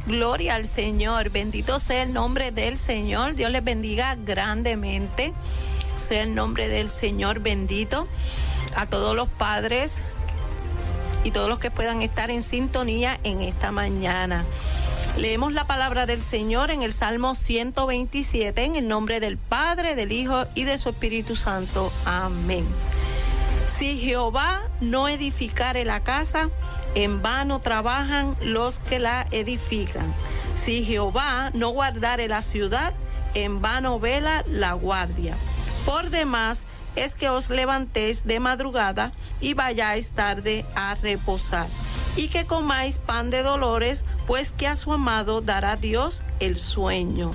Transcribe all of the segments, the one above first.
Gloria al Señor, bendito sea el nombre del Señor. Dios les bendiga grandemente. Sea el nombre del Señor bendito. A todos los padres y todos los que puedan estar en sintonía en esta mañana. Leemos la palabra del Señor en el Salmo 127, en el nombre del Padre, del Hijo y de su Espíritu Santo. Amén. Si Jehová no edificare la casa, en vano trabajan los que la edifican. Si Jehová no guardare la ciudad, en vano vela la guardia. Por demás es que os levantéis de madrugada y vayáis tarde a reposar, y que comáis pan de dolores, pues que a su amado dará Dios el sueño.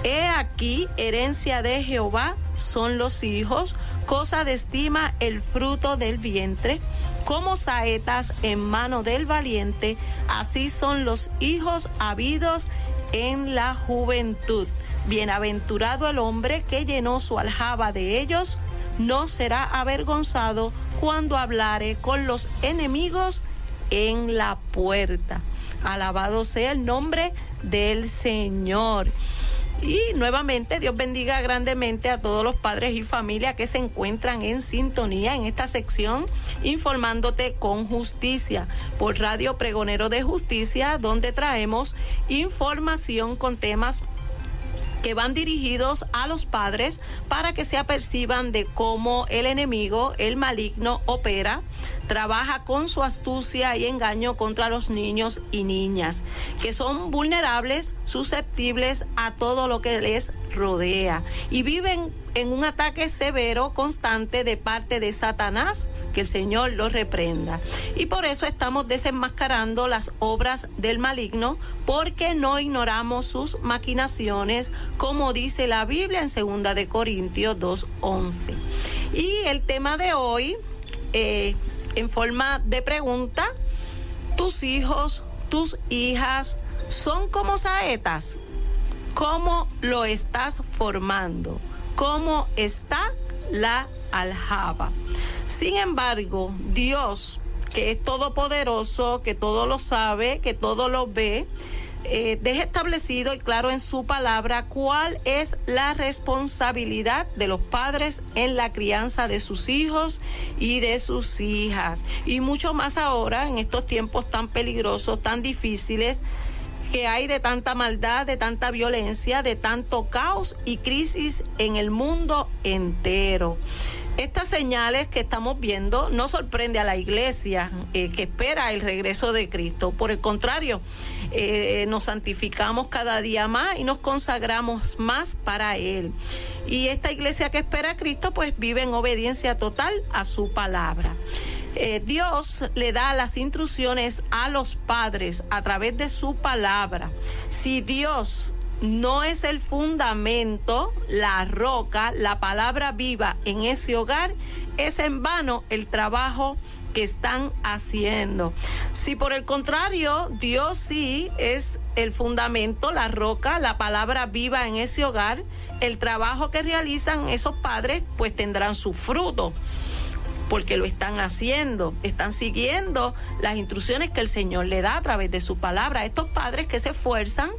He aquí, herencia de Jehová son los hijos, cosa de estima el fruto del vientre. Como saetas en mano del valiente, así son los hijos habidos en la juventud. Bienaventurado el hombre que llenó su aljaba de ellos, no será avergonzado cuando hablare con los enemigos en la puerta. Alabado sea el nombre del Señor. Y nuevamente Dios bendiga grandemente a todos los padres y familias que se encuentran en sintonía en esta sección, informándote con justicia por Radio Pregonero de Justicia, donde traemos información con temas que van dirigidos a los padres para que se aperciban de cómo el enemigo, el maligno, opera, trabaja con su astucia y engaño contra los niños y niñas, que son vulnerables, susceptibles a todo lo que les rodea y viven en un ataque severo, constante de parte de Satanás, que el Señor los reprenda. Y por eso estamos desenmascarando las obras del maligno, porque no ignoramos sus maquinaciones, como dice la Biblia en 2 de Corintios 2:11. Y el tema de hoy, en forma de pregunta: ¿tus hijos, tus hijas son como saetas? ¿Cómo lo estás formando? ¿Cómo está la aljaba? Sin embargo, Dios, que es todopoderoso, que todo lo sabe, que todo lo ve, deja establecido y claro en su palabra cuál es la responsabilidad de los padres en la crianza de sus hijos y de sus hijas. Y mucho más ahora, en estos tiempos tan peligrosos, tan difíciles, que hay de tanta maldad, de tanta violencia, de tanto caos y crisis en el mundo entero. Estas señales que estamos viendo no sorprende a la iglesia que espera el regreso de Cristo. Por el contrario, nos santificamos cada día más y nos consagramos más para Él. Y esta iglesia que espera a Cristo pues vive en obediencia total a su palabra. Dios le da las instrucciones a los padres a través de su palabra. Si Dios no es el fundamento, la roca, la palabra viva en ese hogar, es en vano el trabajo que están haciendo. Si por el contrario, Dios sí es el fundamento, la roca, la palabra viva en ese hogar, el trabajo que realizan esos padres pues tendrán su fruto, porque lo están haciendo, están siguiendo las instrucciones que el Señor le da a través de su palabra. Estos padres que se esfuerzan,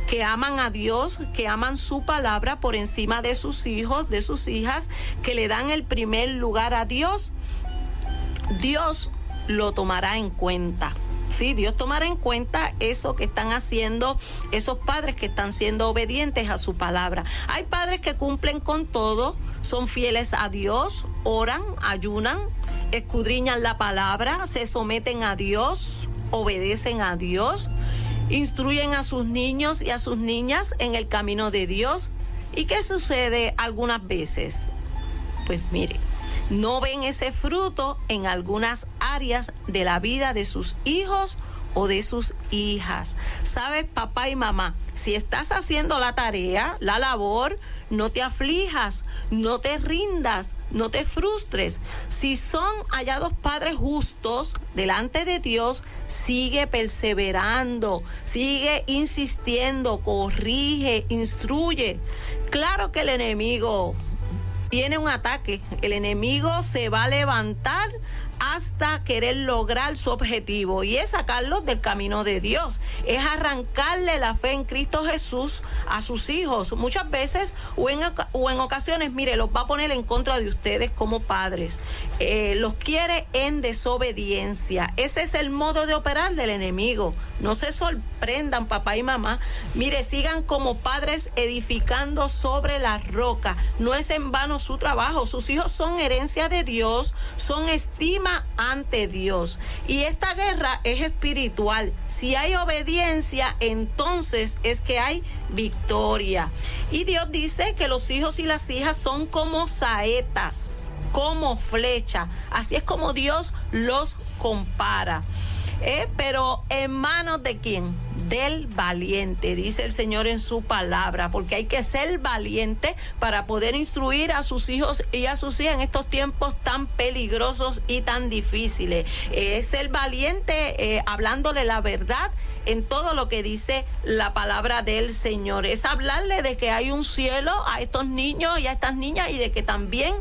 que aman a Dios, que aman su palabra por encima de sus hijos, de sus hijas, que le dan el primer lugar a Dios, Dios lo tomará en cuenta. Sí, Dios tomará en cuenta eso que están haciendo esos padres que están siendo obedientes a su palabra. Hay padres que cumplen con todo, son fieles a Dios, oran, ayunan, escudriñan la palabra, se someten a Dios, obedecen a Dios, instruyen a sus niños y a sus niñas en el camino de Dios. ¿Y qué sucede algunas veces? Pues mire, no ven ese fruto en algunas áreas de la vida de sus hijos o de sus hijas. ¿Sabes, papá y mamá? Si estás haciendo la tarea, la labor, no te aflijas, no te rindas, no te frustres. Si son hallados padres justos delante de Dios, sigue perseverando, sigue insistiendo, corrige, instruye. Claro que el enemigo tiene un ataque, el enemigo se va a levantar hasta querer lograr su objetivo, y es sacarlos del camino de Dios, es arrancarle la fe en Cristo Jesús a sus hijos. Muchas veces o en ocasiones, mire, los va a poner en contra de ustedes como padres, los quiere en desobediencia. Ese es el modo de operar del enemigo. No se sorprendan, papá y mamá. Mire, sigan como padres edificando sobre la roca. No es en vano su trabajo. Sus hijos son herencia de Dios, son estima ante Dios. Y esta guerra es espiritual. Si hay obediencia, entonces es que hay victoria. Y Dios dice que los hijos y las hijas son como saetas, como flecha. Así es como Dios los compara. Pero en manos de ¿quién? Del valiente, dice el Señor en su palabra, porque hay que ser valiente para poder instruir a sus hijos y a sus hijas en estos tiempos tan peligrosos y tan difíciles. Es ser valiente hablándole la verdad en todo lo que dice la palabra del Señor. Es hablarle de que hay un cielo a estos niños y a estas niñas, y de que también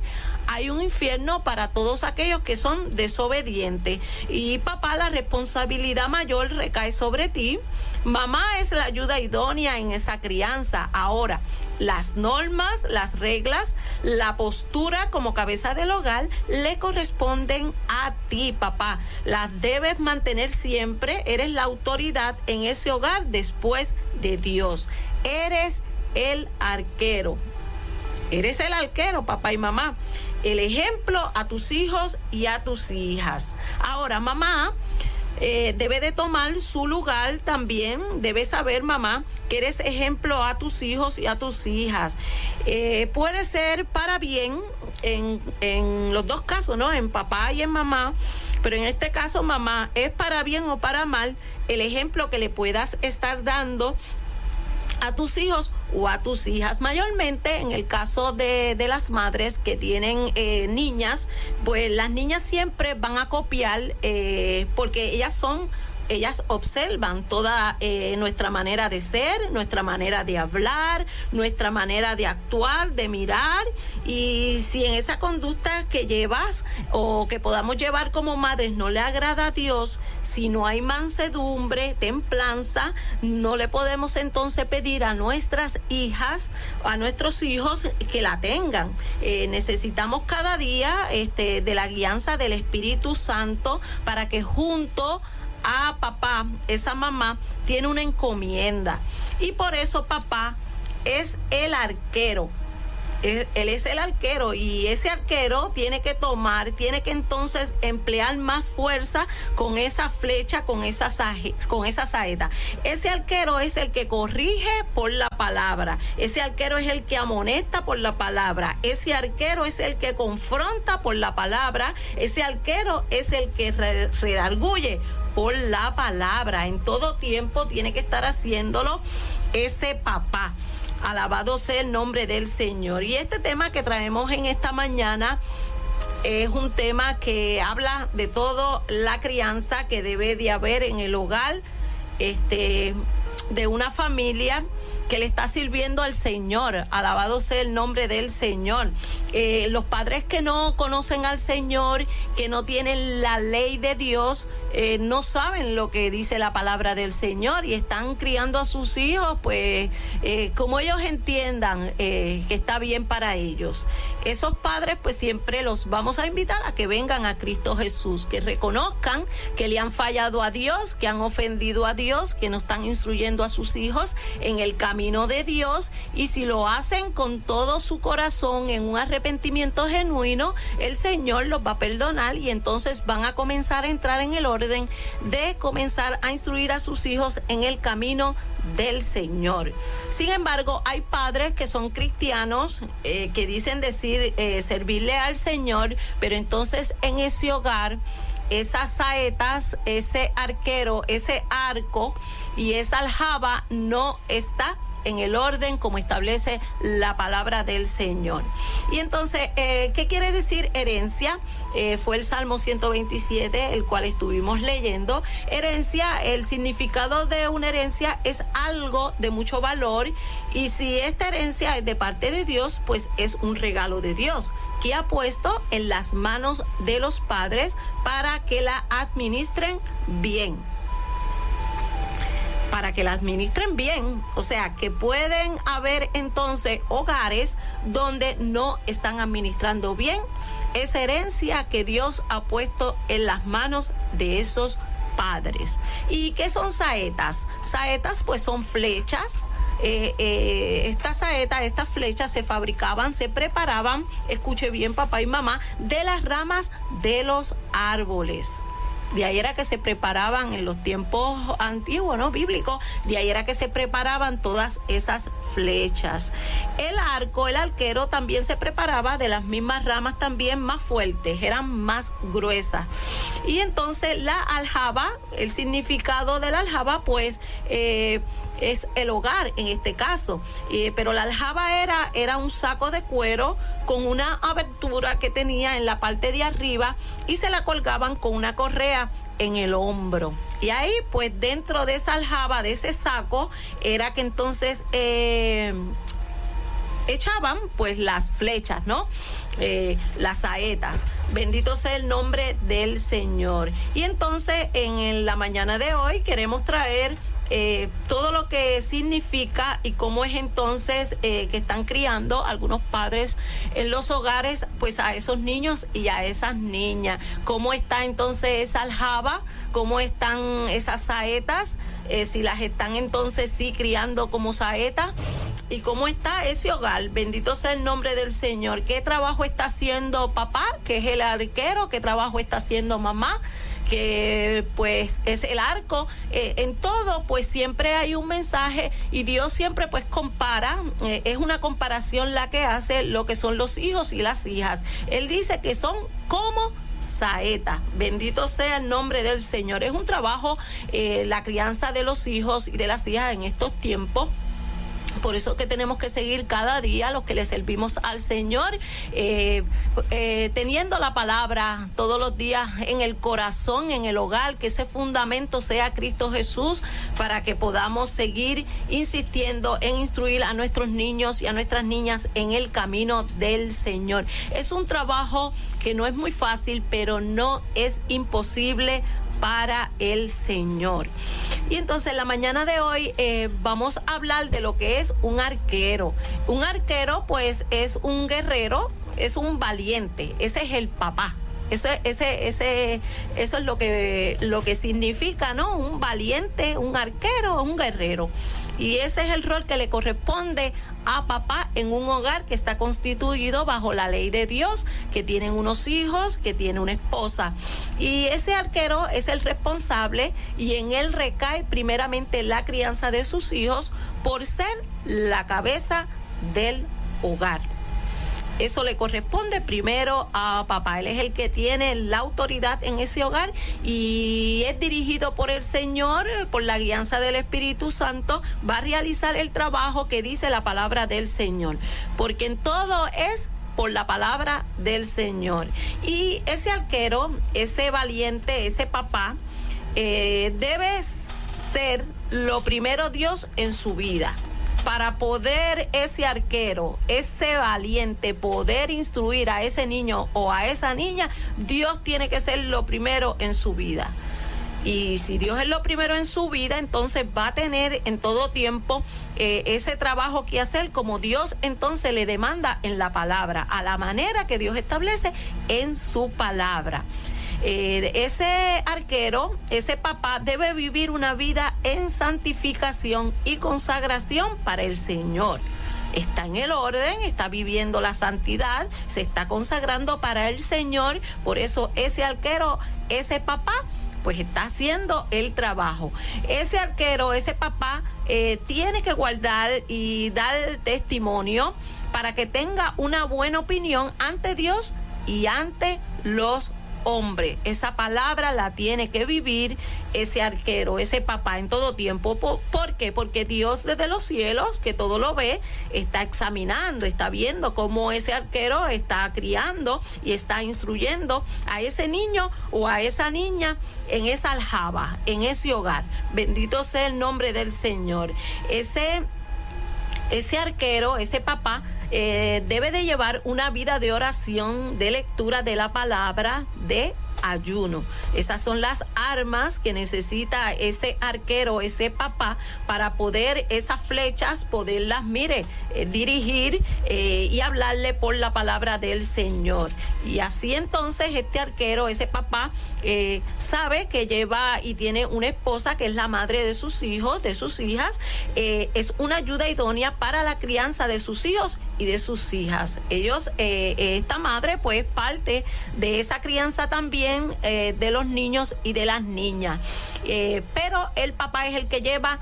hay un infierno para todos aquellos que son desobedientes. Y papá, la responsabilidad mayor recae sobre ti. Mamá es la ayuda idónea en esa crianza. Ahora, las normas, las reglas, la postura como cabeza del hogar le corresponden a ti, papá. Las debes mantener siempre. Eres la autoridad en ese hogar después de Dios. Eres el arquero. Eres el arquero, papá y mamá. El ejemplo a tus hijos y a tus hijas. Ahora, mamá debe de tomar su lugar también. Debe saber, mamá, que eres ejemplo a tus hijos y a tus hijas. Puede ser para bien en los dos casos, ¿no? En papá y en mamá. Pero en este caso, mamá, es para bien o para mal el ejemplo que le puedas estar dando a tus hijos o a tus hijas. Mayormente en el caso de las madres que tienen niñas, pues las niñas siempre van a copiar porque ellas observan toda nuestra manera de ser, nuestra manera de hablar, nuestra manera de actuar, de mirar. Y si en esa conducta que llevas o que podamos llevar como madres no le agrada a Dios, si no hay mansedumbre, templanza, no le podemos entonces pedir a nuestras hijas, a nuestros hijos que la tengan. Necesitamos cada día de la guianza del Espíritu Santo para que junto a papá, esa mamá tiene una encomienda. Y por eso papá es el arquero. Él es el arquero, y ese arquero tiene que entonces emplear más fuerza con esa flecha, con esa saeta. Ese arquero es el que corrige por la palabra. Ese arquero es el que amonesta por la palabra. Ese arquero es el que confronta por la palabra. Ese arquero es el que redarguye por la palabra. En todo tiempo tiene que estar haciéndolo ese papá. Alabado sea el nombre del Señor. Y este tema que traemos en esta mañana es un tema que habla de toda la crianza que debe de haber en el hogar de una familia que le está sirviendo al Señor. Alabado sea el nombre del Señor. Los padres que no conocen al Señor, que no tienen la ley de Dios, no saben lo que dice la palabra del Señor, y están criando a sus hijos pues como ellos entiendan que está bien para ellos. Esos padres pues siempre los vamos a invitar a que vengan a Cristo Jesús, que reconozcan que le han fallado a Dios, que han ofendido a Dios, que no están instruyendo a sus hijos en el camino de Dios, y si lo hacen con todo su corazón en un arrepentimiento genuino, el Señor los va a perdonar, y entonces van a comenzar a entrar en el orden de comenzar a instruir a sus hijos en el camino del Señor. Sin embargo, hay padres que son cristianos, que dicen servirle al Señor, pero entonces en ese hogar esas saetas, ese arquero, ese arco y esa aljaba no está en el orden como establece la palabra del Señor. Y entonces, ¿qué quiere decir herencia? Fue el Salmo 127, el cual estuvimos leyendo. Herencia, el significado de una herencia es algo de mucho valor, y si esta herencia es de parte de Dios, pues es un regalo de Dios. que ha puesto en las manos de los padres para que la administren bien. Para que la administren bien, o sea, que pueden haber entonces hogares donde no están administrando bien esa herencia que Dios ha puesto en las manos de esos padres. ¿Y qué son saetas? Saetas pues son flechas. Estas saetas, estas flechas se fabricaban, se preparaban, escuche bien papá y mamá, de las ramas de los árboles. De ahí era que se preparaban en los tiempos antiguos, ¿no? Bíblicos. De ahí era que se preparaban todas esas flechas. El arco, el arquero también se preparaba de las mismas ramas también más fuertes, eran más gruesas. Y entonces la aljaba, el significado de la aljaba, pues es el hogar en este caso. Pero la aljaba era un saco de cuero con una abertura que tenía en la parte de arriba y se la colgaban con una correa en el hombro. Y ahí pues dentro de esa aljaba, de ese saco, era que entonces echaban pues las flechas, ¿no? Las saetas. Bendito sea el nombre del Señor. Y entonces en la mañana de hoy queremos traer todo lo que significa y cómo es entonces que están criando algunos padres en los hogares pues a esos niños y a esas niñas. Cómo está entonces esa aljaba, cómo están esas saetas, si las están entonces sí criando como saetas. ¿Y cómo está ese hogar? Bendito sea el nombre del Señor. ¿Qué trabajo está haciendo papá, que es el arquero? ¿Qué trabajo está haciendo mamá, que pues es el arco? En todo pues siempre hay un mensaje y Dios siempre pues compara, es una comparación la que hace lo que son los hijos y las hijas. Él dice que son como saeta. Bendito sea el nombre del Señor. Es un trabajo, la crianza de los hijos y de las hijas en estos tiempos. Por eso que tenemos que seguir cada día los que le servimos al Señor, teniendo la palabra todos los días en el corazón, en el hogar, que ese fundamento sea Cristo Jesús, para que podamos seguir insistiendo en instruir a nuestros niños y a nuestras niñas en el camino del Señor. Es un trabajo que no es muy fácil, pero no es imposible para el Señor. Y entonces la mañana de hoy vamos a hablar de lo que es un arquero. Un arquero pues es un guerrero, es un valiente, ese es el papá. Eso es lo que significa, ¿no? Un valiente, un arquero, un guerrero. Y ese es el rol que le corresponde a papá en un hogar que está constituido bajo la ley de Dios, que tienen unos hijos, que tiene una esposa. Y ese arquero es el responsable y en él recae primeramente la crianza de sus hijos por ser la cabeza del hogar. Eso le corresponde primero a papá. Él es el que tiene la autoridad en ese hogar y es dirigido por el Señor, por la guianza del Espíritu Santo. Va a realizar el trabajo que dice la palabra del Señor, porque en todo es por la palabra del Señor. Y ese arquero, ese valiente, ese papá, debe ser lo primero Dios en su vida. Para poder ese arquero, ese valiente, poder instruir a ese niño o a esa niña, Dios tiene que ser lo primero en su vida. Y si Dios es lo primero en su vida, entonces va a tener en todo tiempo ese trabajo que hacer como Dios entonces le demanda en la palabra, a la manera que Dios establece en su palabra. Ese arquero, ese papá debe vivir una vida en santificación y consagración para el Señor. Está en el orden, está viviendo la santidad, se está consagrando para el Señor. Por eso ese arquero, ese papá, pues está haciendo el trabajo. Ese arquero, ese papá, tiene que guardar y dar testimonio para que tenga una buena opinión ante Dios y ante los hombre. Esa palabra la tiene que vivir ese arquero, ese papá en todo tiempo. ¿Por qué? Porque Dios desde los cielos, que todo lo ve, está examinando, está viendo cómo ese arquero está criando y está instruyendo a ese niño o a esa niña en esa aljaba, en ese hogar. Bendito sea el nombre del Señor. ese arquero, ese papá, debe de llevar una vida de oración, de lectura de la palabra, de ayuno. Esas son las armas que necesita ese arquero, ese papá, para poder esas flechas, poderlas, dirigir y hablarle por la palabra del Señor. Y así entonces este arquero, ese papá, sabe que lleva y tiene una esposa que es la madre de sus hijos, de sus hijas, es una ayuda idónea para la crianza de sus hijos y de sus hijas. Ellos, esta madre, pues parte de esa crianza también de los niños y de las niñas. Pero el papá es el que lleva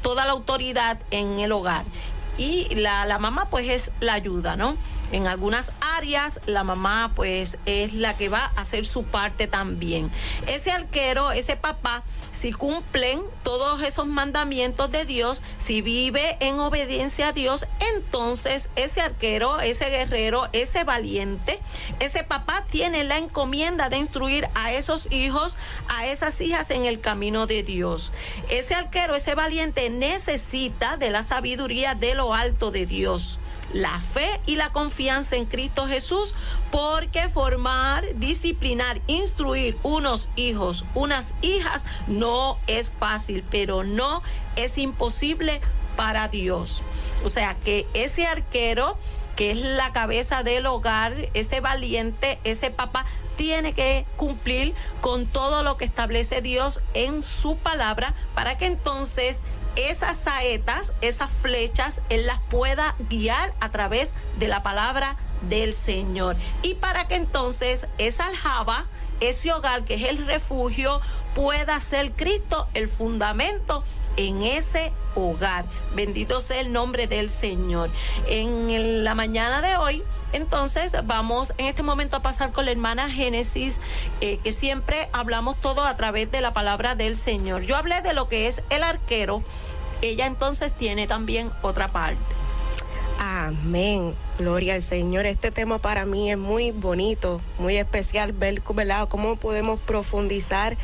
toda la autoridad en el hogar. Y la mamá pues es la ayuda, ¿no? En algunas áreas la mamá pues es la que va a hacer su parte también. Ese arquero, ese papá, si cumplen todos esos mandamientos de Dios, si vive en obediencia a Dios, entonces ese arquero, ese guerrero, ese valiente, ese papá tiene la encomienda de instruir a esos hijos, a esas hijas en el camino de Dios. Ese arquero, ese valiente necesita de la sabiduría de lo alto de Dios, la fe y la confianza en Cristo Jesús, porque formar, disciplinar, instruir unos hijos, unas hijas no es fácil, pero no es imposible para Dios. O sea que ese arquero, que es la cabeza del hogar, ese valiente, ese papá, tiene que cumplir con todo lo que establece Dios en su palabra, para que entonces esas saetas, esas flechas, él las pueda guiar a través de la palabra del Señor. Y para que entonces esa aljaba, ese hogar que es el refugio, pueda ser Cristo el fundamento en ese hogar. Bendito sea el nombre del Señor. En la mañana de hoy, entonces, vamos en este momento a pasar con la hermana Génesis, que siempre hablamos todo a través de la palabra del Señor. Yo hablé de lo que es el arquero. Ella entonces tiene también otra parte. Amén, gloria al Señor. Este tema para mí es muy bonito, muy especial, ver, ¿verdad?, cómo podemos profundizar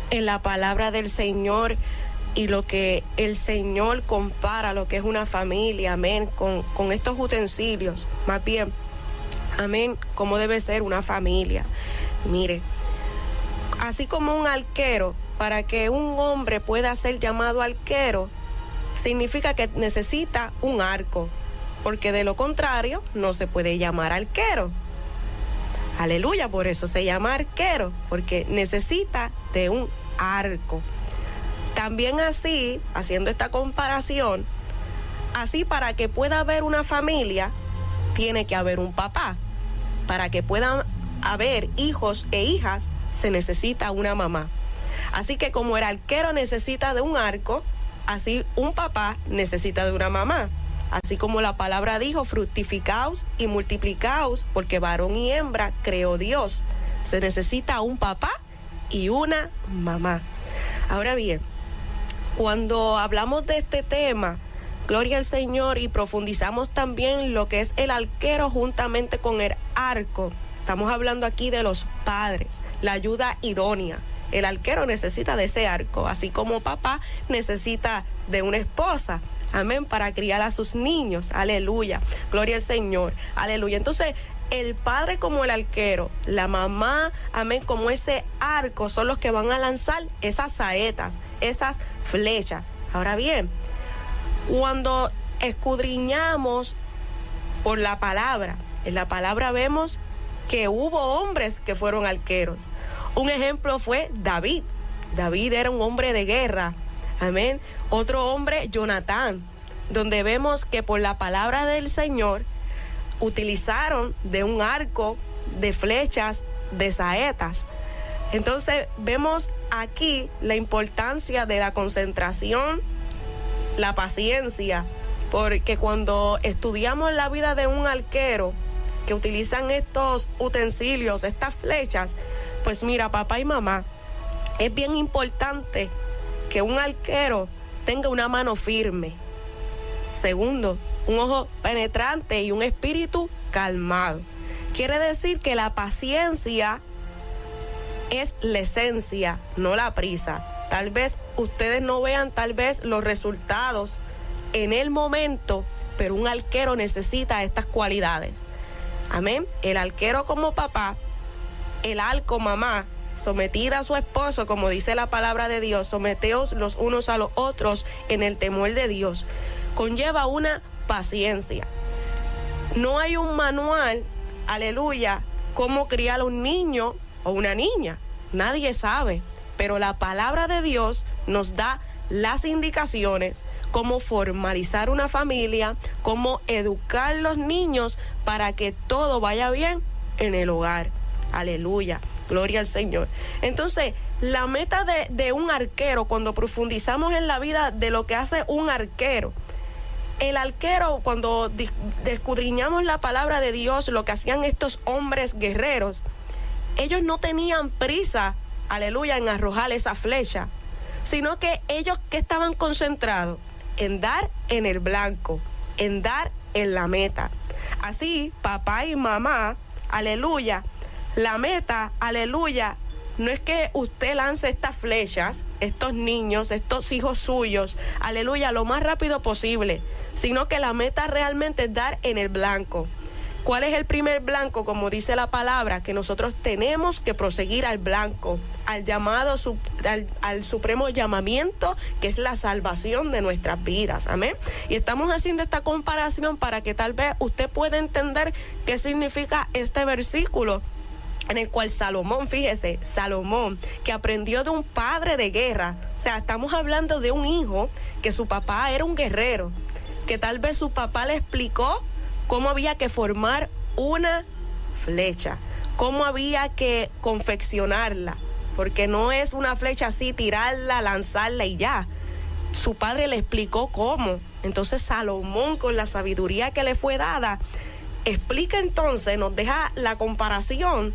en la palabra del Señor y lo que el Señor compara, lo que es una familia, amén, con estos utensilios, más bien, amén, cómo debe ser una familia. Mire, así como un arquero, para que un hombre pueda ser llamado arquero, significa que necesita un arco, porque de lo contrario no se puede llamar arquero. Aleluya, por eso se llama arquero, porque necesita de un arco. También así, haciendo esta comparación, así para que pueda haber una familia, tiene que haber un papá. Para que puedan haber hijos e hijas, se necesita una mamá. Así que como el arquero necesita de un arco, así un papá necesita de una mamá. Así como la palabra dijo, fructificaos y multiplicaos, porque varón y hembra creó Dios. Se necesita un papá y una mamá. Ahora bien, cuando hablamos de este tema, gloria al Señor, y profundizamos también lo que es el arquero juntamente con el arco, estamos hablando aquí de los padres, la ayuda idónea. El arquero necesita de ese arco, así como papá necesita de una esposa, amén, para criar a sus niños. Aleluya, gloria al Señor, aleluya. Entonces, el padre como el arquero, la mamá, amén, como ese arco, son los que van a lanzar esas saetas, esas flechas. Ahora bien, cuando escudriñamos por la palabra, en la palabra vemos que hubo hombres que fueron arqueros. Un ejemplo fue David. David era un hombre de guerra, amén. Otro hombre, Jonatán, donde vemos que por la palabra del Señor utilizaron de un arco, de flechas, de saetas. Entonces vemos aquí la importancia de la concentración, la paciencia, porque cuando estudiamos la vida de un arquero que utilizan estos utensilios, estas flechas, pues mira, papá y mamá, es bien importante que un arquero tenga una mano firme. Segundo, un ojo penetrante y un espíritu calmado. Quiere decir que la paciencia es la esencia, no la prisa. Tal vez ustedes no vean los resultados en el momento, pero un arquero necesita estas cualidades. Amén. El arquero como papá, el arco mamá, sometida a su esposo, como dice la palabra de Dios, someteos los unos a los otros en el temor de Dios, conlleva una paciencia. No hay un manual, aleluya, cómo criar a un niño o una niña. Nadie sabe, pero la palabra de Dios nos da las indicaciones, cómo formalizar una familia, cómo educar los niños para que todo vaya bien en el hogar. Aleluya, gloria al Señor. Entonces, la meta de un arquero, cuando profundizamos en la vida de lo que hace un arquero, el arquero, cuando escudriñamos la palabra de Dios, lo que hacían estos hombres guerreros, ellos no tenían prisa, aleluya, en arrojar esa flecha, sino que ellos que estaban concentrados en dar en el blanco, en dar en la meta. Así, papá y mamá, aleluya, la meta, aleluya, no es que usted lance estas flechas, estos niños, estos hijos suyos, aleluya, lo más rápido posible, sino que la meta realmente es dar en el blanco. ¿Cuál es el primer blanco? Como dice la palabra, que nosotros tenemos que proseguir al blanco, al llamado, al supremo llamamiento, que es la salvación de nuestras vidas. Amén. Y estamos haciendo esta comparación para que tal vez usted pueda entender qué significa este versículo, en el cual Salomón, fíjese, Salomón, que aprendió de un padre de guerra. O sea, estamos hablando de un hijo que su papá era un guerrero, que tal vez su papá le explicó cómo había que formar una flecha, cómo había que confeccionarla, porque no es una flecha así, tirarla, lanzarla y ya. Su padre le explicó cómo. Entonces Salomón, con la sabiduría que le fue dada, explica entonces, nos deja la comparación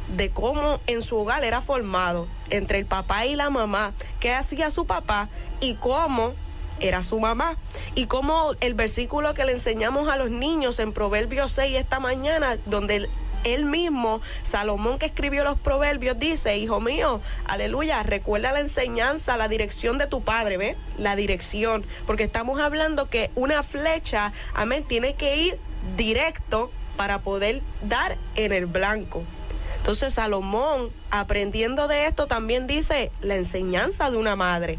de cómo en su hogar era formado entre el papá y la mamá, qué hacía su papá y cómo era su mamá, y como el versículo que le enseñamos a los niños en Proverbios 6 esta mañana, donde él mismo, Salomón, que escribió los proverbios, dice: hijo mío, aleluya, recuerda la enseñanza, la dirección de tu padre, ¿ve? La dirección, porque estamos hablando que una flecha, amén, tiene que ir directo para poder dar en el blanco. Entonces Salomón, aprendiendo de esto, también dice la enseñanza de una madre,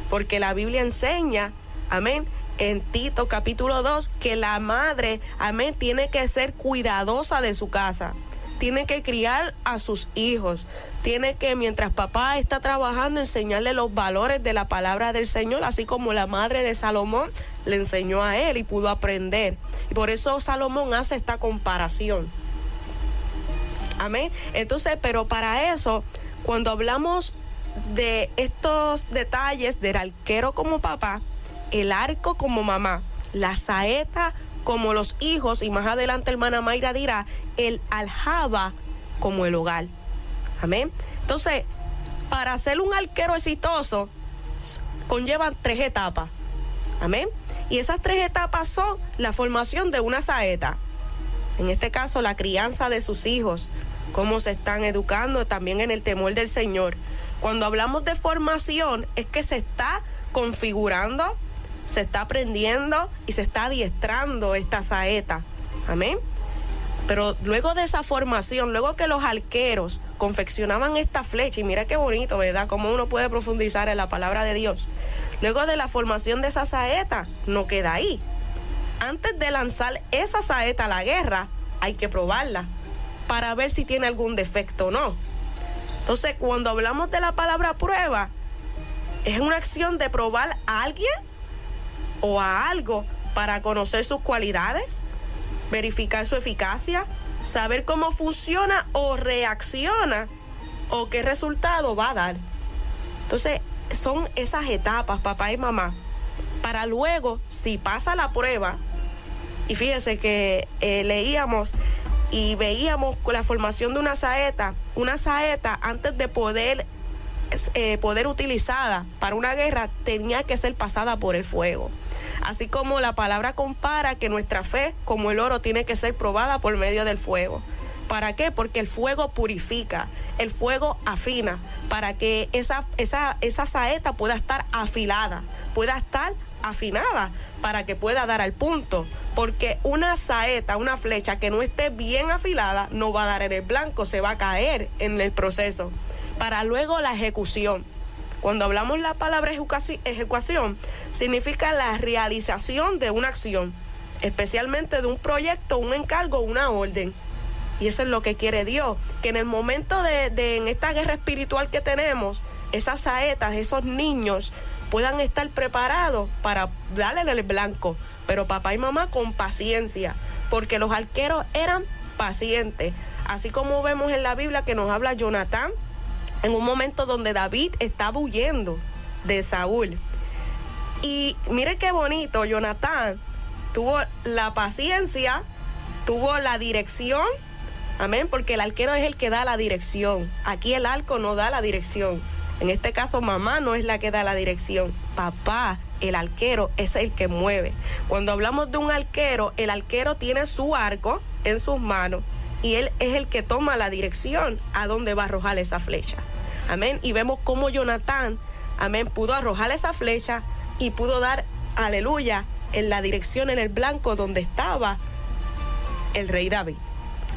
porque la Biblia enseña, amén, en Tito capítulo 2, que la madre, amén, tiene que ser cuidadosa de su casa, tiene que criar a sus hijos, tiene que, mientras papá está trabajando, enseñarle los valores de la palabra del Señor, así como la madre de Salomón le enseñó a él y pudo aprender. Y por eso Salomón hace esta comparación. Amén. Entonces, pero para eso, cuando hablamos de estos detalles del arquero como papá, el arco como mamá, la saeta como los hijos, y más adelante hermana Mayra dirá, el aljaba como el hogar. Amén. Entonces, para ser un arquero exitoso, conllevan 3 etapas. Amén. Y esas 3 etapas son la formación de una saeta, en este caso la crianza de sus hijos, cómo se están educando también en el temor del Señor. Cuando hablamos de formación, es que se está configurando, se está aprendiendo y se está adiestrando esta saeta. Amén. Pero luego de esa formación, luego que los arqueros confeccionaban esta flecha, y mira qué bonito, ¿verdad? Cómo uno puede profundizar en la palabra de Dios. Luego de la formación de esa saeta, no queda ahí. Antes de lanzar esa saeta a la guerra, hay que probarla para ver si tiene algún defecto o no. Entonces, cuando hablamos de la palabra prueba, es una acción de probar a alguien o a algo para conocer sus cualidades, verificar su eficacia, saber cómo funciona o reacciona o qué resultado va a dar. Entonces, son esas etapas, papá y mamá, para luego, si pasa la prueba, y fíjese que leíamos y veíamos con la formación de una saeta antes de poder utilizada para una guerra, tenía que ser pasada por el fuego. Así como la palabra compara que nuestra fe, como el oro, tiene que ser probada por medio del fuego. ¿Para qué? Porque el fuego purifica, el fuego afina, para que esa saeta pueda estar afilada, pueda estar afinada para que pueda dar al punto, porque una saeta, una flecha que no esté bien afilada no va a dar en el blanco, se va a caer en el proceso. Para luego la ejecución. Cuando hablamos la palabra ejecución, significa la realización de una acción, especialmente de un proyecto, un encargo, una orden. Y eso es lo que quiere Dios, que en el momento en esta guerra espiritual que tenemos, esas saetas, esos niños puedan estar preparados para darle en el blanco, pero papá y mamá con paciencia, porque los arqueros eran pacientes, así como vemos en la Biblia que nos habla Jonatán, en un momento donde David estaba huyendo de Saúl. Y mire qué bonito, Jonatán tuvo la paciencia, tuvo la dirección, amén, porque el arquero es el que da la dirección. Aquí el arco no da la dirección. En este caso, mamá no es la que da la dirección. Papá, el arquero, es el que mueve. Cuando hablamos de un arquero, el arquero tiene su arco en sus manos y él es el que toma la dirección a dónde va a arrojar esa flecha. Amén. Y vemos cómo Jonatán, amén, pudo arrojar esa flecha y pudo dar, aleluya, en la dirección, en el blanco donde estaba el rey David.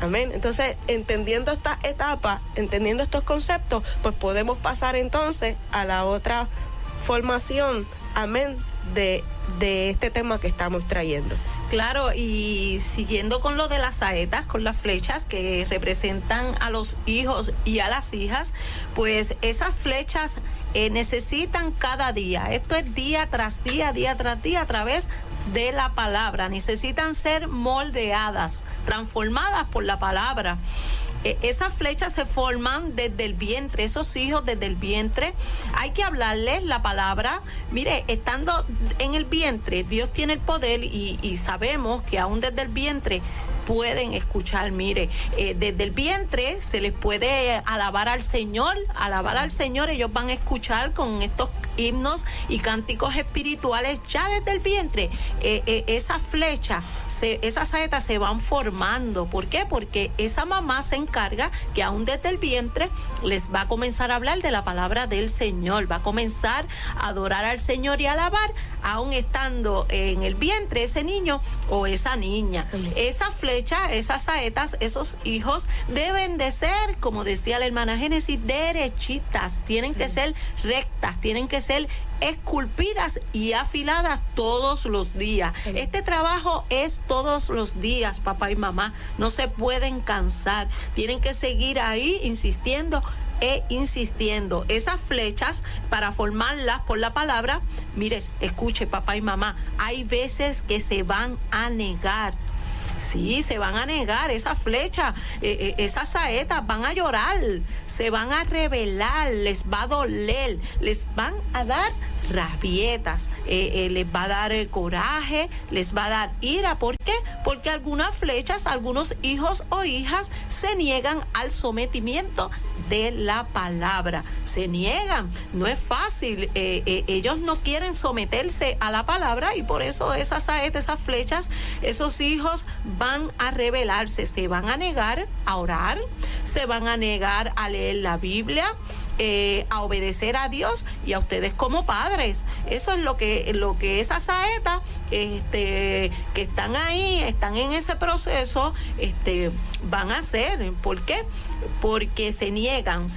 Amén. Entonces, entendiendo esta etapa, entendiendo estos conceptos, pues podemos pasar entonces a la otra formación, amén, de este tema que estamos trayendo. Claro, y siguiendo con lo de las saetas, con las flechas que representan a los hijos y a las hijas, pues esas flechas necesitan cada día. Esto es día tras día, a través de la palabra. Necesitan ser moldeadas, transformadas por la palabra. Esas flechas se forman desde el vientre, esos hijos desde el vientre. Hay que hablarles la palabra. Mire, estando en el vientre, Dios tiene el poder y sabemos que aún desde el vientre pueden escuchar. Mire, desde el vientre se les puede alabar al Señor, ellos van a escuchar con estos himnos y cánticos espirituales ya desde el vientre. Esa flecha, esas saetas se van formando. ¿Por qué? Porque esa mamá se encarga que aún desde el vientre les va a comenzar a hablar de la palabra del Señor, va a comenzar a adorar al Señor y a alabar, aún estando en el vientre ese niño o esa niña. Esa flecha, esas saetas, esos hijos deben de ser, como decía la hermana Génesis, derechitas, tienen que ser rectas, tienen que ser esculpidas y afiladas todos los días. Este trabajo es todos los días, papá y mamá, no se pueden cansar, tienen que seguir ahí insistiendo e insistiendo. Esas flechas, para formarlas por la palabra, mire, escuche papá y mamá, hay veces que se van a negar. Sí, se van a negar, esas flechas, esas saetas van a llorar, se van a rebelar, les va a doler, les van a dar rabietas, les va a dar coraje, les va a dar ira. ¿Por qué? Porque algunas flechas, algunos hijos o hijas se niegan al sometimiento de la palabra, se niegan, no es fácil, ellos no quieren someterse a la palabra y por eso esas saetas, esas flechas, esos hijos van a rebelarse, se van a negar a orar, se van a negar a leer la Biblia, a obedecer a Dios y a ustedes como padres. Eso es lo que esas saetas que están ahí, están en ese proceso, van a hacer. ¿Por qué? Porque se niegan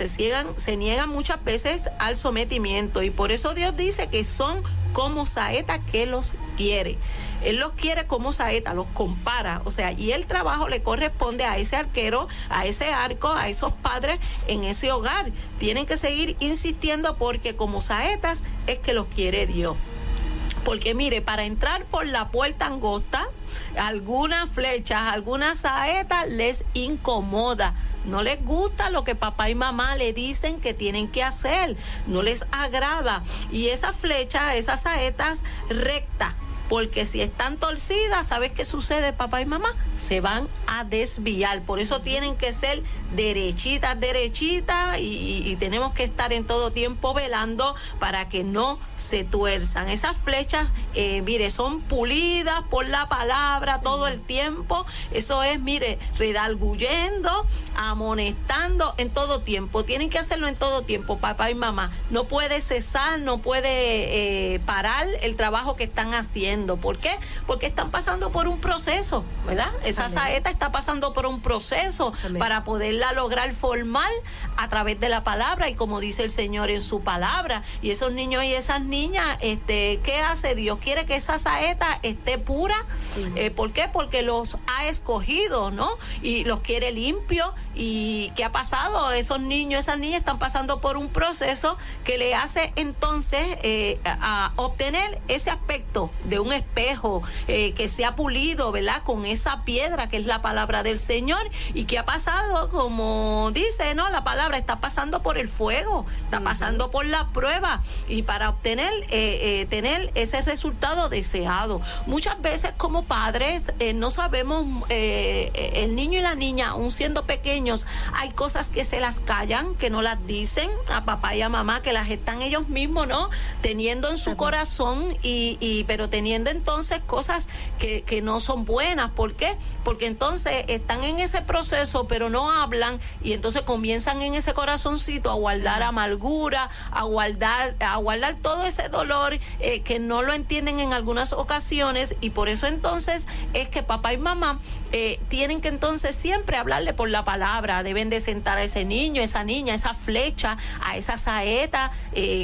muchas veces al sometimiento y por eso Dios dice que son como saeta que los quiere. Él los quiere como saeta, los compara, o sea, y el trabajo le corresponde a ese arquero, a ese arco, a esos padres en ese hogar. Tienen que seguir insistiendo porque como saetas es que los quiere Dios. Porque mire, para entrar por la puerta angosta, algunas flechas, algunas saetas les incomoda. No les gusta lo que papá y mamá le dicen que tienen que hacer. No les agrada. Y esas flechas, esas saetas rectas, porque si están torcidas, ¿sabes qué sucede, papá y mamá? Se van a desviar. Por eso tienen que ser derechitas y tenemos que estar en todo tiempo velando para que no se tuerzan. Esas flechas, mire, son pulidas por la palabra todo el tiempo. Eso es, mire, redarguyendo, amonestando en todo tiempo. Tienen que hacerlo en todo tiempo, papá y mamá. No puede cesar, no puede parar el trabajo que están haciendo. ¿Por qué? Porque están pasando por un proceso, ¿verdad? Esa saeta está pasando por un proceso para poderla lograr formar a través de la palabra y como dice el Señor en su palabra. Y esos niños y esas niñas, ¿qué hace Dios? Quiere que esa saeta esté pura. ¿Por qué? Porque los ha escogido, ¿no? Y los quiere limpios. ¿Y qué ha pasado? Esos niños, esas niñas están pasando por un proceso que le hace entonces a obtener ese aspecto de un espejo que se ha pulido, ¿verdad? Con esa piedra que es la palabra del Señor. ¿Y qué ha pasado? Como dice, ¿no? La palabra está pasando por el fuego, está pasando por la prueba y para obtener tener ese resultado deseado. Muchas veces como padres no sabemos, el niño y la niña, aún siendo pequeños, hay cosas que se las callan, que no las dicen a papá y a mamá, que las están ellos mismos, ¿no? Teniendo en su corazón pero teniendo entonces cosas que no son buenas. ¿Por qué? Porque entonces están en ese proceso, pero no hablan y entonces comienzan en ese corazoncito a guardar amargura, a guardar todo ese dolor que no lo entienden en algunas ocasiones y por eso entonces es que papá y mamá tienen que entonces siempre hablarle por la palabra. Deben de sentar a ese niño, esa niña, esa flecha, a esa saeta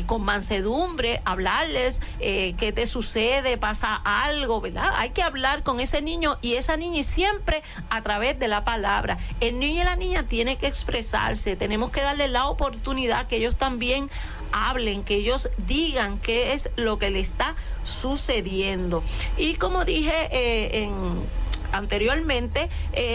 con mansedumbre, hablarles qué te sucede, pasa algo, ¿verdad? Hay que hablar con ese niño y esa niña y siempre a través de la palabra. El niño y la niña tienen que expresarse, tenemos que darle la oportunidad que ellos también hablen, que ellos digan qué es lo que le está sucediendo. Y como dije anteriormente,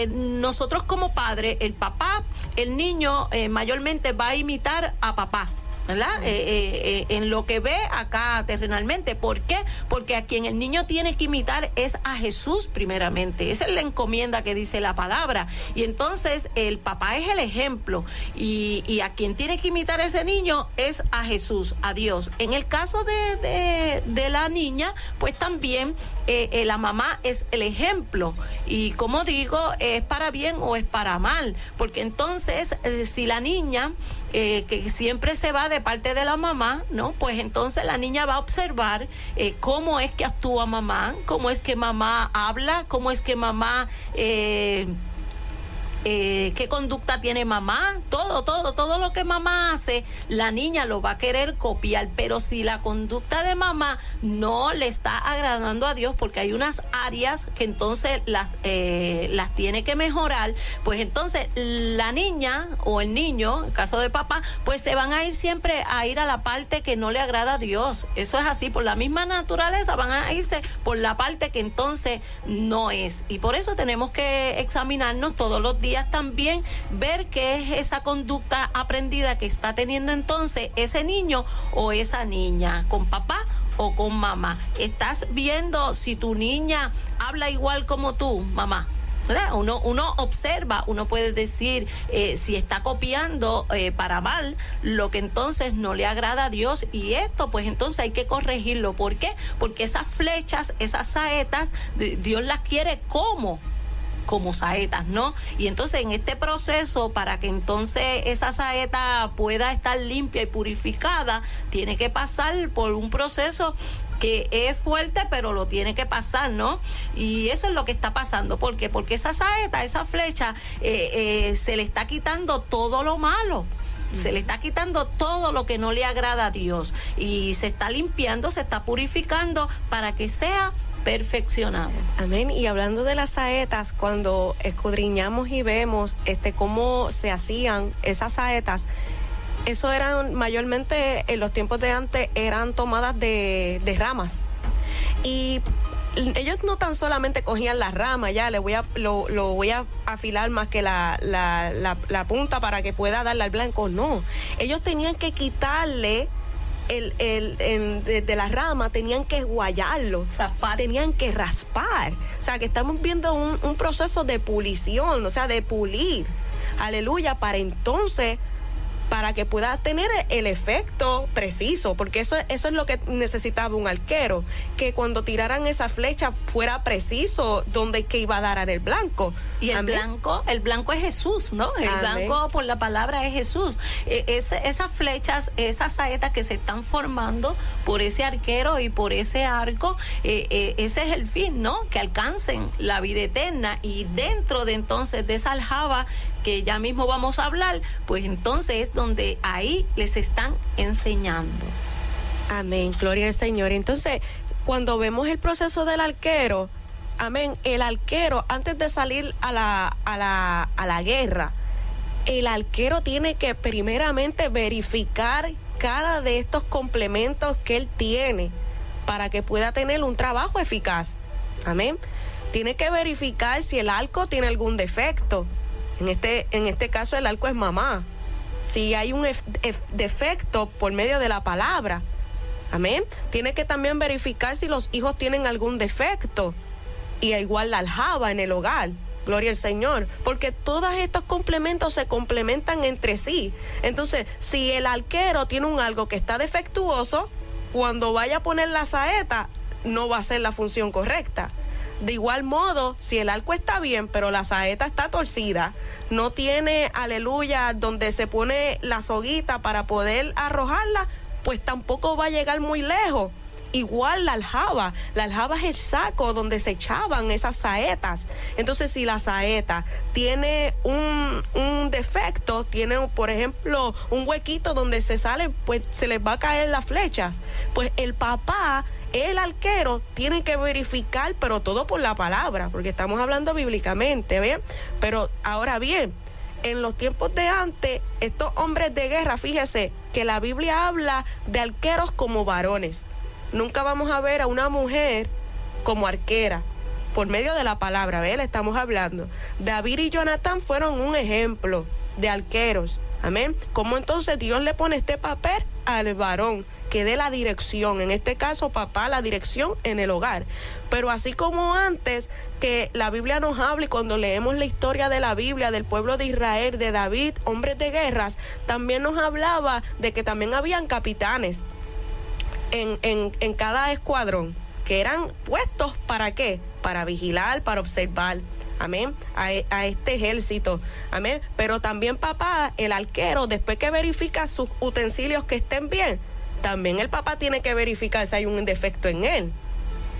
nosotros como padres, el papá, el niño mayormente va a imitar a papá, ¿verdad? En lo que ve acá terrenalmente. ¿Por qué? Porque a quien el niño tiene que imitar es a Jesús primeramente. Esa es la encomienda que dice la palabra. Y entonces el papá es el ejemplo. Y a quien tiene que imitar a ese niño es a Jesús, a Dios. En el caso de la niña, pues también la mamá es el ejemplo. Y como digo, es para bien o es para mal. Porque entonces, si la niña que siempre se va de parte de la mamá, ¿no? Pues entonces la niña va a observar cómo es que actúa mamá, cómo es que mamá habla, cómo es que mamá qué conducta tiene mamá, todo lo que mamá hace, la niña lo va a querer copiar. Pero si la conducta de mamá no le está agradando a Dios, porque hay unas áreas que entonces las tiene que mejorar, pues entonces la niña o el niño, en caso de papá, pues se van a ir siempre a la parte que no le agrada a Dios. Eso es así, por la misma naturaleza van a irse por la parte que entonces no es. Y por eso tenemos que examinarnos todos los días también, ver qué es esa conducta aprendida que está teniendo entonces ese niño o esa niña, con papá o con mamá. Estás viendo si tu niña habla igual como tú, mamá, ¿verdad? Uno observa, uno puede decir si está copiando para mal lo que entonces no le agrada a Dios, y esto pues entonces hay que corregirlo. ¿Por qué? Porque esas flechas, esas saetas, Dios las quiere como saetas, ¿no? Y entonces en este proceso, para que entonces esa saeta pueda estar limpia y purificada, tiene que pasar por un proceso que es fuerte, pero lo tiene que pasar, ¿no? Y eso es lo que está pasando. ¿Por qué? Porque esa saeta, esa flecha, se le está quitando todo lo malo. Se le está quitando todo lo que no le agrada a Dios. Y se está limpiando, se está purificando para que sea perfeccionado. Amén. Y hablando de las saetas, cuando escudriñamos y vemos cómo se hacían esas saetas, eso eran mayormente en los tiempos de antes, eran tomadas de ramas. Y ellos no tan solamente cogían las ramas, ya lo voy a afilar más que la punta para que pueda darle al blanco. No, ellos tenían que quitarle de la rama, tenían que guayarlo, tenían que raspar. O sea, que estamos viendo un proceso de pulición, o sea, de pulir. Aleluya, para que pueda tener el efecto preciso, porque eso es lo que necesitaba un arquero, que cuando tiraran esa flecha fuera preciso donde que iba a dar en el blanco. Y el blanco es Jesús, ¿no? El blanco por la palabra es Jesús. Esas flechas, esas saetas que se están formando por ese arquero y por ese arco, ese es el fin, ¿no? Que alcancen la vida eterna, y dentro de entonces de esa aljaba que ya mismo vamos a hablar, pues entonces es donde ahí les están enseñando. Amén, gloria al Señor. Entonces, cuando vemos el proceso del arquero, amén, el arquero antes de salir a la guerra, el arquero tiene que primeramente verificar cada de estos complementos que él tiene para que pueda tener un trabajo eficaz. Amén. Tiene que verificar si el arco tiene algún defecto. En este caso el arco es mamá. Si hay un defecto por medio de la palabra. Amén. Tiene que también verificar si los hijos tienen algún defecto. Y igual la aljaba en el hogar. Gloria al Señor. Porque todos estos complementos se complementan entre sí. Entonces, si el arquero tiene algo que está defectuoso, cuando vaya a poner la saeta, no va a ser la función correcta. De igual modo, si el arco está bien, pero la saeta está torcida, no tiene, aleluya, donde se pone la soguita para poder arrojarla, pues tampoco va a llegar muy lejos. Igual la aljaba es el saco donde se echaban esas saetas. Entonces, si la saeta tiene un defecto, tiene, por ejemplo, un huequito donde se sale, pues se les va a caer las flechas. Pues el papá, el arquero, tiene que verificar, pero todo por la palabra, porque estamos hablando bíblicamente, ¿bien? Pero ahora bien, en los tiempos de antes, estos hombres de guerra, fíjese que la Biblia habla de arqueros como varones. Nunca vamos a ver a una mujer como arquera, por medio de la palabra, ¿ves? Le estamos hablando. David y Jonatán fueron un ejemplo de arqueros, amén. ¿Cómo entonces Dios le pone este papel al varón que dé la dirección? En este caso, papá, la dirección en el hogar. Pero así como antes, que la Biblia nos habla, y cuando leemos la historia de la Biblia, del pueblo de Israel, de David, hombres de guerras, también nos hablaba de que también habían capitanes en cada escuadrón, que eran puestos ¿para qué? Para vigilar, para observar, amén, a este ejército, amén. Pero también papá, el arquero, después que verifica sus utensilios que estén bien, también el papá tiene que verificar si hay un defecto en él,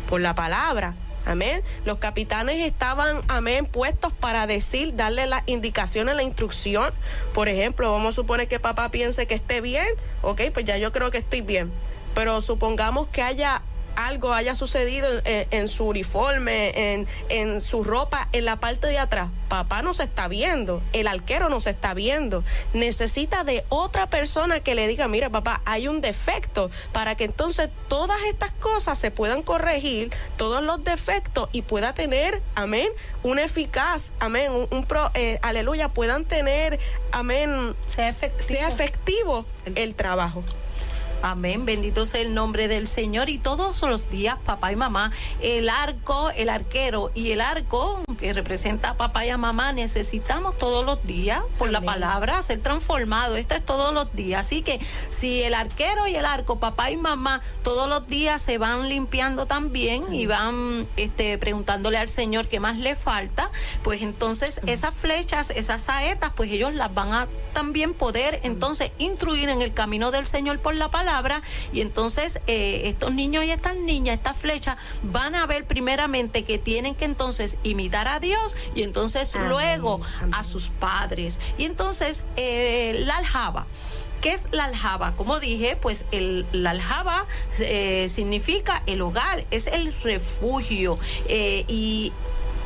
por la palabra, amén. Los capitanes estaban, amén, puestos para darle las indicaciones, la instrucción. Por ejemplo, vamos a suponer que papá piense que esté bien, ok, pues ya yo creo que estoy bien. Pero supongamos que haya sucedido en su uniforme, en su ropa, en la parte de atrás. Papá no se está viendo, el arquero no se está viendo. Necesita de otra persona que le diga, mira papá, hay un defecto, para que entonces todas estas cosas se puedan corregir, todos los defectos, y pueda tener, amén, un eficaz, amén, aleluya, puedan tener, amén, sea efectivo el trabajo. Amén, bendito sea el nombre del Señor. Y todos los días, papá y mamá, el arco, el arquero y el arco que representa a papá y a mamá, necesitamos todos los días, por la palabra, ser transformado. Esto es todos los días. Así que si el arquero y el arco, papá y mamá, todos los días se van limpiando también y van preguntándole al Señor qué más le falta, pues entonces esas flechas, esas saetas, pues ellos las van a también poder entonces instruir en el camino del Señor por la palabra. Y entonces estos niños y estas niñas, estas flechas, van a ver primeramente que tienen que entonces imitar a Dios, y entonces luego a sus padres. Y entonces la aljaba. ¿Qué es la aljaba? Como dije, pues la aljaba significa el hogar, es el refugio, y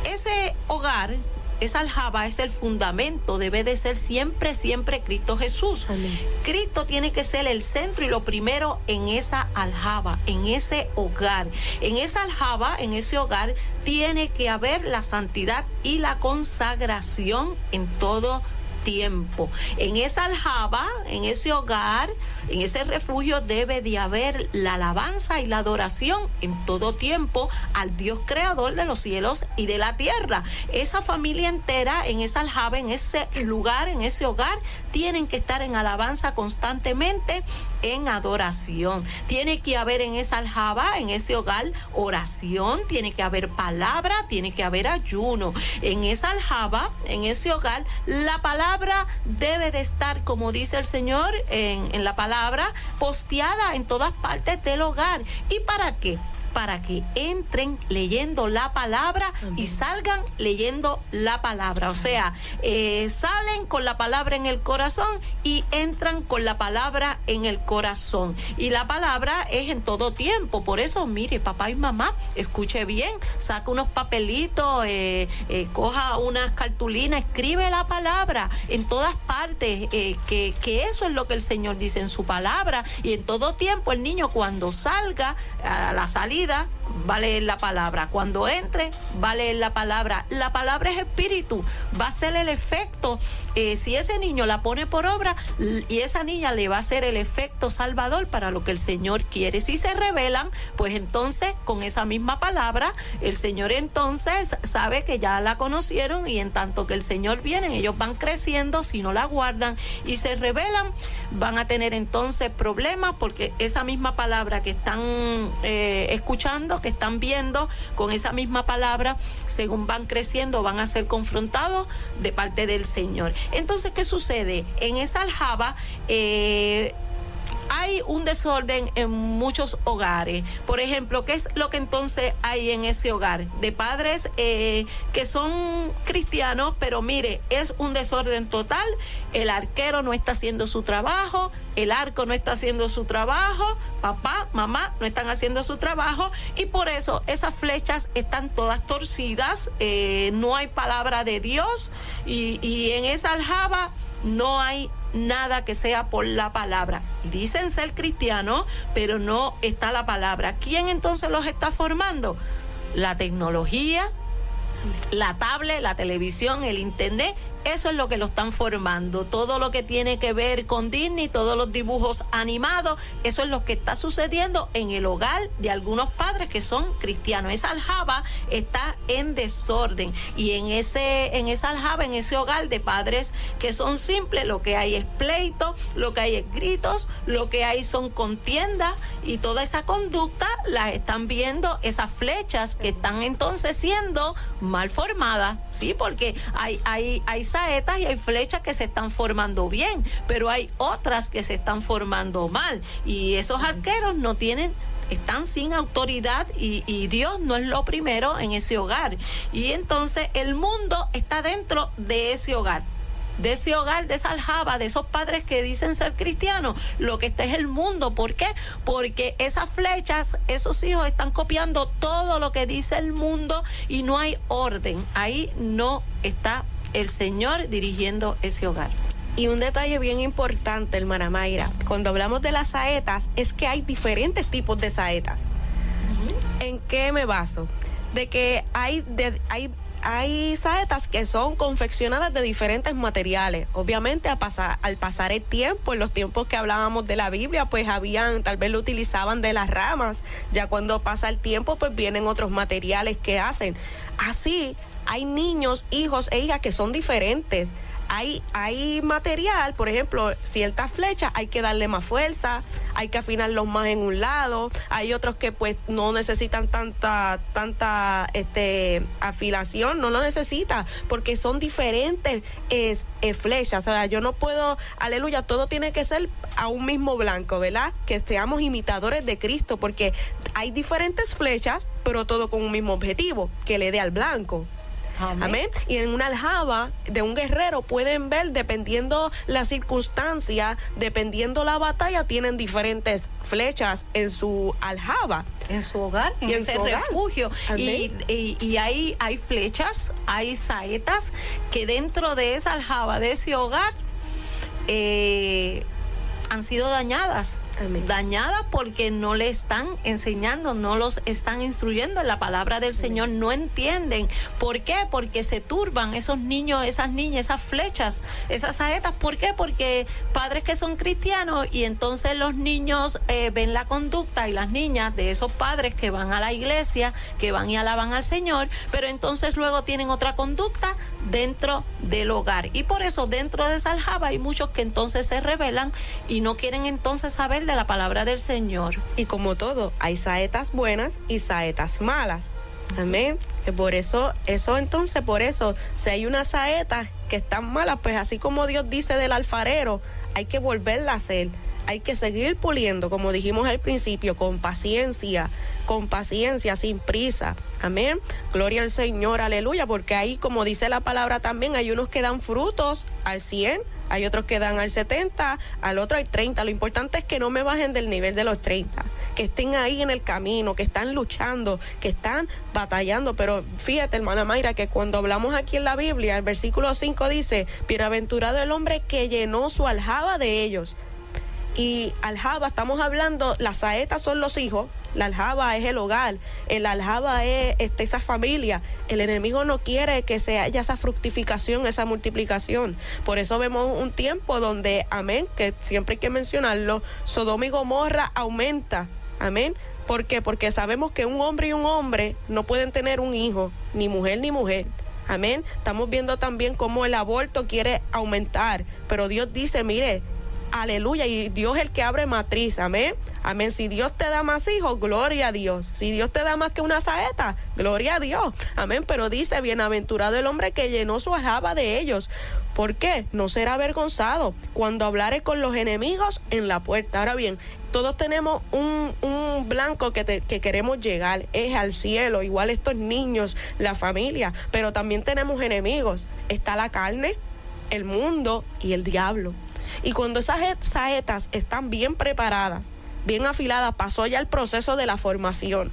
ese hogar, esa aljaba es el fundamento, debe de ser siempre, siempre Cristo Jesús. Amén. Cristo tiene que ser el centro y lo primero en esa aljaba, en ese hogar. En esa aljaba, en ese hogar, tiene que haber la santidad y la consagración en todo tiempo. En esa aljaba, en ese hogar, en ese refugio debe de haber la alabanza y la adoración en todo tiempo al Dios creador de los cielos y de la tierra. Esa familia entera en esa aljaba, en ese lugar, en ese hogar, tienen que estar en alabanza constantemente, en adoración. Tiene que haber en esa aljaba, en ese hogar, oración, tiene que haber palabra, tiene que haber ayuno. En esa aljaba, en ese hogar, la palabra debe de estar, como dice el Señor en la palabra, posteada en todas partes del hogar. ¿Y para qué? Para que entren leyendo la palabra y salgan leyendo la palabra. O sea, salen con la palabra en el corazón y entran con la palabra en el corazón. Y la palabra es en todo tiempo. Por eso, mire, papá y mamá, escuche bien, saca unos papelitos, coja unas cartulinas, escribe la palabra en todas partes, que eso es lo que el Señor dice en su palabra. Y en todo tiempo el niño, cuando salga a la salida, va a leer la palabra. Cuando entre, va a leer la palabra. La palabra es espíritu, va a ser el efecto. Si ese niño la pone por obra, y esa niña le va a hacer el efecto salvador para lo que el Señor quiere. Si se rebelan, pues entonces con esa misma palabra, el Señor entonces sabe que ya la conocieron, y en tanto que el Señor viene, ellos van creciendo. Si no la guardan y se rebelan, van a tener entonces problemas, porque esa misma palabra que están escuchando, que están viendo, con esa misma palabra, según van creciendo, van a ser confrontados de parte del Señor. Entonces, ¿qué sucede? En esa aljaba hay un desorden en muchos hogares. Por ejemplo, ¿qué es lo que entonces hay en ese hogar? De padres que son cristianos, pero mire, es un desorden total. El arquero no está haciendo su trabajo, el arco no está haciendo su trabajo, papá, mamá no están haciendo su trabajo, y por eso esas flechas están todas torcidas, no hay palabra de Dios, y en esa aljaba no hay nada que sea por la palabra. Y dicen ser cristianos, pero no está la palabra. ¿Quién entonces los está formando? La tecnología, la tablet, la televisión, el internet. Eso es lo que lo están formando. Todo lo que tiene que ver con Disney, todos los dibujos animados, eso es lo que está sucediendo en el hogar de algunos padres que son cristianos. Esa aljaba está en desorden, y en esa aljaba, en ese hogar de padres que son simples, lo que hay es pleito, lo que hay es gritos, lo que hay son contiendas, y toda esa conducta la están viendo esas flechas que están entonces siendo mal formadas, ¿sí? Porque hay saetas y hay flechas que se están formando bien, pero hay otras que se están formando mal, y esos arqueros están sin autoridad, y Dios no es lo primero en ese hogar. Y entonces el mundo está dentro de ese hogar. De ese hogar, de esa aljaba, de esos padres que dicen ser cristianos, lo que está es el mundo. ¿Por qué? Porque esas flechas, esos hijos están copiando todo lo que dice el mundo, y no hay orden. Ahí no está el Señor dirigiendo ese hogar. Y un detalle bien importante, hermana Mayra, cuando hablamos de las saetas, es que hay diferentes tipos de saetas. ¿En qué me baso? De que hay saetas que son confeccionadas de diferentes materiales. Obviamente al pasar el tiempo, en los tiempos que hablábamos de la Biblia, pues tal vez lo utilizaban de las ramas. Ya cuando pasa el tiempo, pues vienen otros materiales que hacen. Así, hay niños, hijos e hijas que son diferentes. Hay material, por ejemplo, ciertas flechas hay que darle más fuerza, hay que afinarlos más en un lado. Hay otros que pues no necesitan tanta afilación, no lo necesita, porque son diferentes flechas. O sea, yo no puedo, aleluya, todo tiene que ser a un mismo blanco, ¿verdad? Que seamos imitadores de Cristo, porque hay diferentes flechas, pero todo con un mismo objetivo, que le dé al blanco. Amén. Y en una aljaba de un guerrero pueden ver, dependiendo la circunstancia, dependiendo la batalla, tienen diferentes flechas en su aljaba. En su hogar, en ese refugio. Y hay flechas, hay saetas que dentro de esa aljaba, de ese hogar, han sido dañadas. Amén. Dañadas porque no le están enseñando, no los están instruyendo en la palabra del Señor, no entienden. ¿Por qué? Porque se turban esos niños, esas niñas, esas flechas, esas saetas. ¿Por qué? Porque padres que son cristianos y entonces los niños ven la conducta y las niñas de esos padres que van a la iglesia, que van y alaban al Señor, pero entonces luego tienen otra conducta dentro del hogar. Y por eso dentro de esa aljaba hay muchos que entonces se rebelan y no quieren entonces saber de la palabra del Señor. Y como todo, hay saetas buenas y saetas malas. Amén. Por eso, si hay unas saetas que están malas, pues así como Dios dice del alfarero, hay que volverla a hacer. Hay que seguir puliendo, como dijimos al principio, con paciencia, sin prisa. Amén. Gloria al Señor, aleluya, porque ahí, como dice la palabra también, hay unos que dan frutos al 100, hay otros que dan al 70, al otro al 30. Lo importante es que no me bajen del nivel de los 30, que estén ahí en el camino, que están luchando, que están batallando. Pero fíjate, hermana Mayra, que cuando hablamos aquí en la Biblia, el versículo 5 dice, bienaventurado el hombre que llenó su aljaba de ellos. Y aljaba, estamos hablando, las saetas son los hijos, la aljaba es el hogar, el aljaba es esa familia. El enemigo no quiere que se haya esa fructificación, esa multiplicación. Por eso vemos un tiempo donde, amén, que siempre hay que mencionarlo, Sodoma y Gomorra aumenta, amén. ¿Por qué? Porque sabemos que un hombre y un hombre no pueden tener un hijo, ni mujer ni mujer. Amén. Estamos viendo también cómo el aborto quiere aumentar, pero Dios dice, mire, aleluya, y Dios es el que abre matriz, amén, amén. Si Dios te da más hijos, gloria a Dios. Si Dios te da más que una saeta, gloria a Dios, amén. Pero dice, bienaventurado el hombre que llenó su aljaba de ellos. ¿Por qué? No será avergonzado cuando hablare con los enemigos en la puerta. Ahora bien, todos tenemos un blanco que queremos llegar, es al cielo, igual estos niños, la familia, pero también tenemos enemigos. Está la carne, el mundo y el diablo. Y cuando esas saetas están bien preparadas, bien afiladas, pasó ya el proceso de la formación,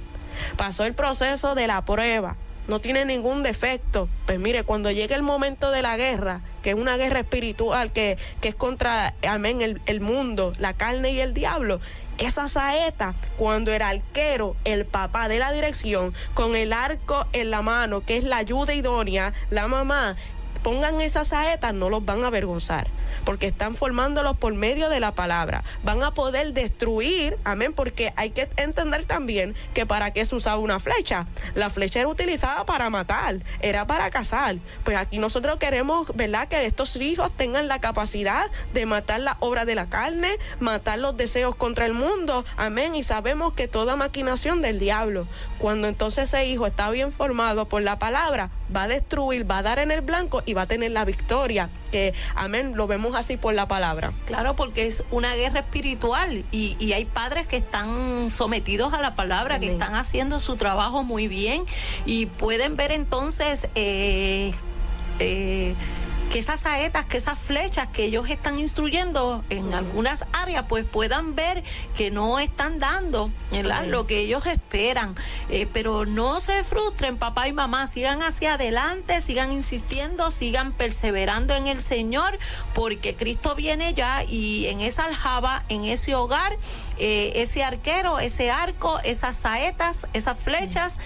pasó el proceso de la prueba, no tiene ningún defecto. Pues mire, cuando llegue el momento de la guerra, que es una guerra espiritual, que es contra, amén, el mundo, la carne y el diablo, esa saeta, cuando el arquero, el papá de la dirección, con el arco en la mano, que es la ayuda idónea, la mamá, pongan esas saetas, no los van a avergonzar, porque están formándolos por medio de la palabra. Van a poder destruir, amén, porque hay que entender también que para qué se usaba una flecha. La flecha era utilizada para matar, era para cazar. Pues aquí nosotros queremos, ¿verdad?, que estos hijos tengan la capacidad de matar la obra de la carne, matar los deseos contra el mundo, amén, y sabemos que toda maquinación del diablo, cuando entonces ese hijo está bien formado por la palabra, va a destruir, va a dar en el blanco y va a tener la victoria, que, amén, lo vemos así por la palabra. Claro, porque es una guerra espiritual y hay padres que están sometidos a la palabra, amén, que están haciendo su trabajo muy bien y pueden ver entonces que esas saetas, que esas flechas que ellos están instruyendo en algunas áreas, pues puedan ver que no están dando, ¿verdad?, lo que ellos esperan. Pero no se frustren, papá y mamá, sigan hacia adelante, sigan insistiendo, sigan perseverando en el Señor, porque Cristo viene ya y en esa aljaba, en ese hogar, ese arquero, ese arco, esas saetas, esas flechas,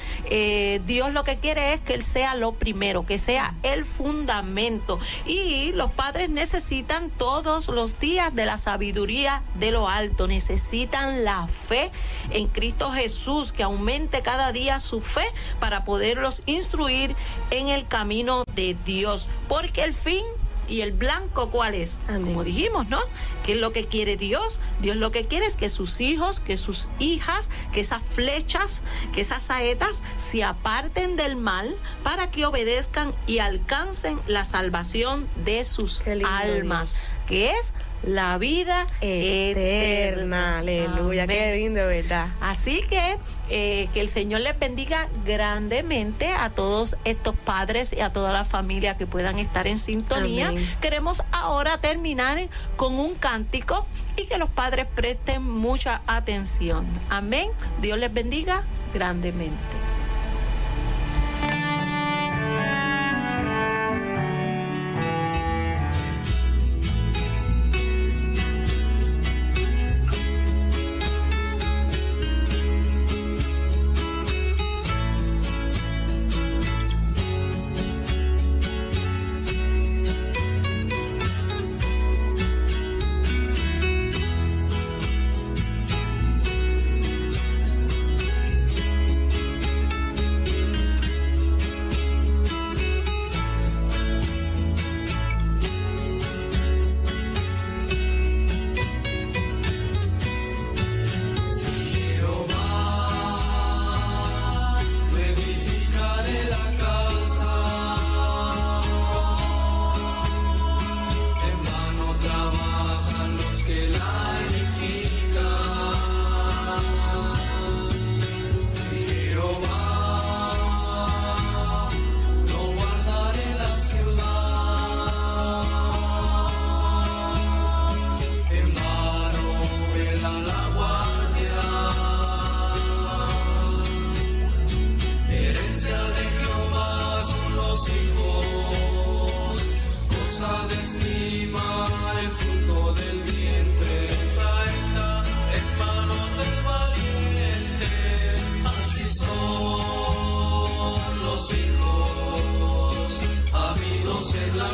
Dios lo que quiere es que Él sea lo primero, que sea el fundamento. Y los padres necesitan todos los días de la sabiduría de lo alto, necesitan la fe en Cristo Jesús, que aumente cada día su fe para poderlos instruir en el camino de Dios, porque el fin y el blanco, ¿cuál es? Amén. Como dijimos, ¿no? ¿Qué es lo que quiere Dios? Dios lo que quiere es que sus hijos, que sus hijas, que esas flechas, que esas saetas se aparten del mal para que obedezcan y alcancen la salvación de sus almas, Dios, que es la vida eterna. Aleluya, amén. Qué lindo, ¿verdad? Así que el Señor les bendiga grandemente a todos estos padres y a toda la familia que puedan estar en sintonía. Amén. Queremos ahora terminar con un cántico y que los padres presten mucha atención. Amén. Dios les bendiga grandemente. hijos, cosa de estima el fruto del vientre, está en manos del valiente, así son los hijos, habidos en la